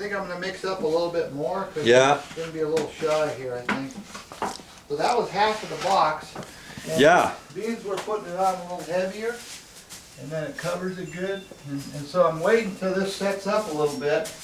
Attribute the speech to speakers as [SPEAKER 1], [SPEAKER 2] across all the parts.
[SPEAKER 1] think I'm going to mix up a little bit more.
[SPEAKER 2] Yeah.
[SPEAKER 1] It's going to be a little shy here, I think. So that was half of the box. And
[SPEAKER 2] Yeah.
[SPEAKER 1] These we're putting it on a little heavier, and then it covers it good. And so I'm waiting until this sets up a little bit.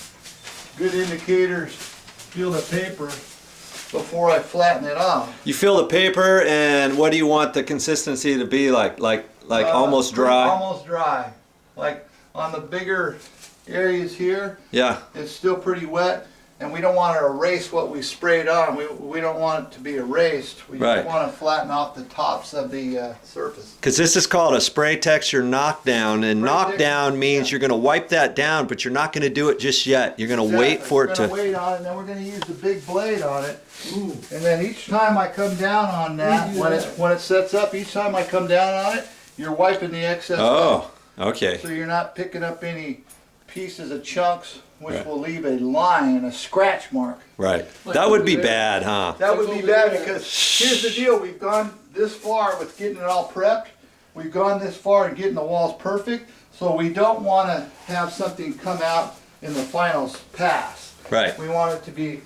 [SPEAKER 1] Good indicators, feel the paper before I flatten it off.
[SPEAKER 2] You feel the paper, and what do you want the consistency to be like? Like almost dry?
[SPEAKER 1] Almost dry. Like on the bigger areas here,
[SPEAKER 2] Yeah.
[SPEAKER 1] it's still pretty wet, and we don't want to erase what we sprayed on. We don't want it to be erased. We
[SPEAKER 2] Right.
[SPEAKER 1] just want to flatten off the tops of the surface.
[SPEAKER 2] Because this is called a spray texture knockdown, and knockdown means you're going to wipe that down, but you're not going to do it just yet. You're going to wait for it to...
[SPEAKER 1] We're going to wait on it, and then we're going to use the big blade on it. Ooh. And then each time I come down on that, when it sets up, each time I come down on it, you're wiping the excess off.
[SPEAKER 2] Oh, okay.
[SPEAKER 1] So you're not picking up any pieces of chunks, which will leave a line, a scratch mark.
[SPEAKER 2] Right. That would be bad, huh?
[SPEAKER 1] That would be bad because here's the deal. We've gone this far with getting it all prepped. We've gone this far in getting the walls perfect. So we don't want to have something come out in the final pass.
[SPEAKER 2] Right.
[SPEAKER 1] We want it to be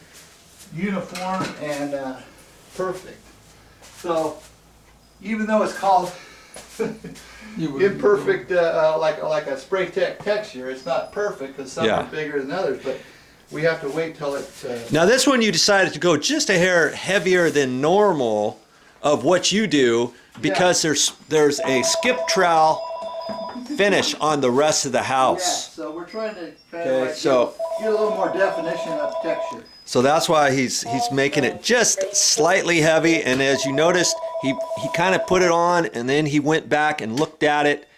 [SPEAKER 1] uniform and perfect. So even though it's called imperfect, like a spray texture, it's not perfect because some are bigger than others, but we have to wait till it...
[SPEAKER 2] Now this one you decided to go just a hair heavier than normal of what you do because there's a skip trowel finish on the rest of the house.
[SPEAKER 1] Yeah, so we're trying to get a little more definition of texture.
[SPEAKER 2] So that's why he's making it just slightly heavy, and as you noticed, he kind of put it on and then he went back and looked at it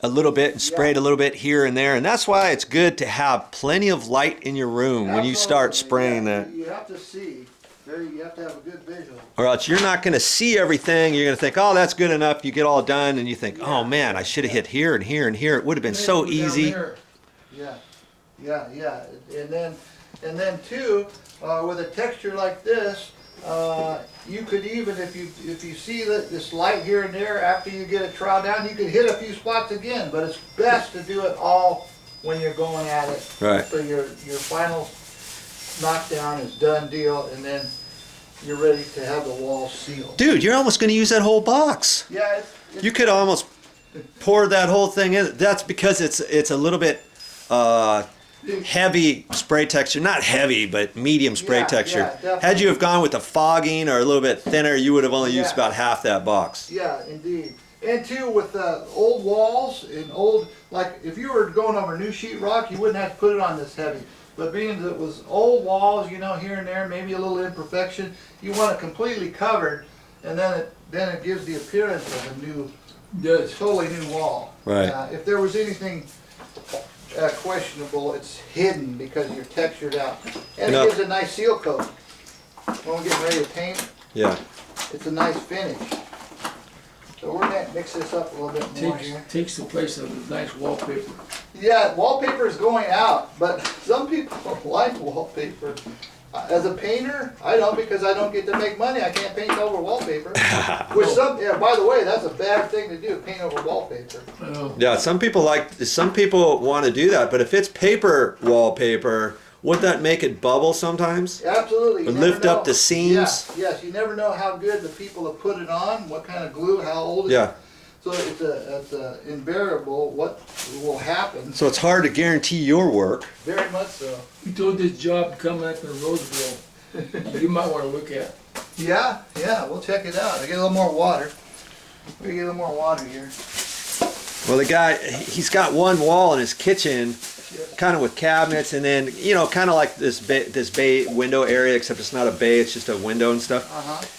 [SPEAKER 2] a little bit and sprayed a little bit here and there, and that's why it's good to have plenty of light in your room when you start spraying that.
[SPEAKER 1] You have to see, you have to have a good visual.
[SPEAKER 2] Or else you're not going to see everything. You're going to think, oh, that's good enough. You get all done and you think, oh man, I should have hit here and here and here. It would have been so easy.
[SPEAKER 1] Yeah. And then too, with a texture like this, you could even, if you see this light here and there, after you get it troweled down, you could hit a few spots again. But it's best to do it all when you're going at it.
[SPEAKER 2] Right.
[SPEAKER 1] So your final knockdown is done deal, and then you're ready to have the wall sealed.
[SPEAKER 2] Dude, you're almost going to use that whole box.
[SPEAKER 1] Yeah.
[SPEAKER 2] You could almost pour that whole thing in. That's because it's a little bit heavy spray texture. Not heavy, but medium spray texture.
[SPEAKER 1] Yeah,
[SPEAKER 2] had you have gone with the fogging or a little bit thinner, you would have only used about half that box.
[SPEAKER 1] Yeah, indeed. And too, with old walls and like if you were going over new sheetrock, you wouldn't have to put it on this heavy. But being that it was old walls, here and there, maybe a little imperfection, you want it completely covered, and then it gives the appearance of a new, totally new wall.
[SPEAKER 2] Right.
[SPEAKER 1] If there was anything questionable, it's hidden because you're textured out, and it gives a nice seal coat. When we're getting ready to paint, it's a nice finish. So we're going to mix this up a little bit more here.
[SPEAKER 3] Takes the place of the nice wallpaper.
[SPEAKER 1] Yeah, wallpaper is going out, but some people like wallpaper. As a painter, I don't, because I don't get to make money. I can't paint over wallpaper. Which by the way, that's a bad thing to do, paint over wallpaper.
[SPEAKER 2] Yeah, some people want to do that, but if it's paper wallpaper, wouldn't that make it bubble sometimes?
[SPEAKER 1] Absolutely.
[SPEAKER 2] Or lift up the seams?
[SPEAKER 1] Yes, you never know how good the people have put it on, what kind of glue, how old it is. So it's invariable what will happen.
[SPEAKER 2] So it's hard to guarantee your work.
[SPEAKER 1] Very much so.
[SPEAKER 3] You told this job coming up in Roseville, you might want to look at.
[SPEAKER 1] Yeah, we'll check it out. I get a little more water. We get a little more water here.
[SPEAKER 2] Well, the guy, he's got one wall in his kitchen, kind of with cabinets, and then kind of like this bay window area, except it's not a bay, it's just a window and stuff.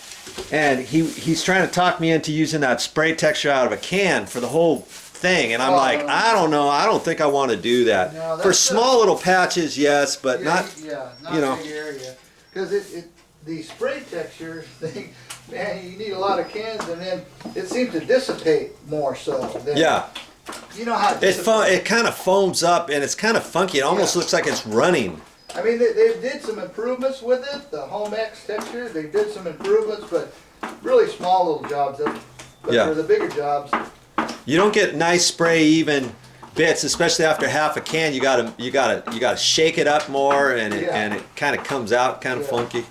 [SPEAKER 2] And he's trying to talk me into using that spray texture out of a can for the whole thing, and I'm like, I don't know, I don't think I want to do that. No, for small little patches, yes, but not
[SPEAKER 1] big area. Because the spray texture thing, man, you need a lot of cans, and then it seems to dissipate more so. You know how
[SPEAKER 2] it kind of foams up, and it's kind of funky. It almost looks like it's running.
[SPEAKER 1] I mean, they did some improvements with it, the Home X texture. They did some improvements, but really small little jobs. But for the bigger jobs,
[SPEAKER 2] you don't get nice spray even bits, especially after half a can. You gotta shake it up more, and it kind of comes out kind of funky.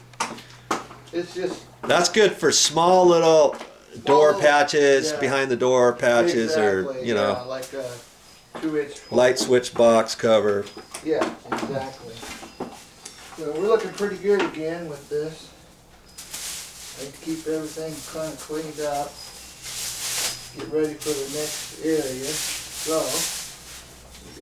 [SPEAKER 1] It's just
[SPEAKER 2] That's good for small little door patches,
[SPEAKER 1] yeah.
[SPEAKER 2] behind the door patches, or you know,
[SPEAKER 1] yeah, like a 2-inch
[SPEAKER 2] light switch box cover.
[SPEAKER 1] Yeah, exactly. So we're looking pretty good again with this. I keep everything kind of cleaned up. Get ready for the next area. So